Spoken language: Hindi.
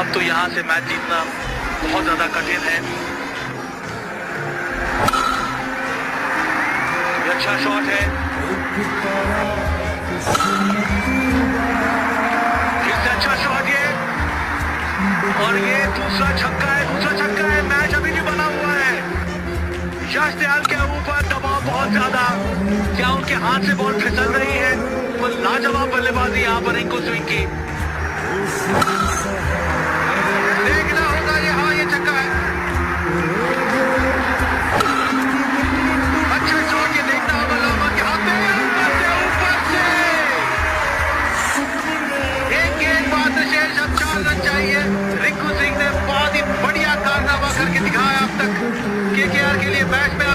अब तो यहाँ से मैच जीतना बहुत ज्यादा कठिन है। ये अच्छा शॉट है, इससे अच्छा शॉट ये, और ये दूसरा छक्का है। मैच अभी भी बना हुआ है। यश दयाल के ऊपर दबाव बहुत ज्यादा, क्या उनके हाथ से बॉल फिसल रही है? वो लाजवाब बल्लेबाजी यहाँ पर रिंकू सिंह की। देखना होगा ये, हाँ ये छक्का है। अच्छा शॉट ये, देखना होगा लामा के हाथ में, ऊपर से एक गेंदबाज शेष, अब 4 रन चाहिए। रिंकू सिंह ने बहुत ही बढ़िया कारनामा करके दिखाया अब तक केकेआर के लिए मैच में।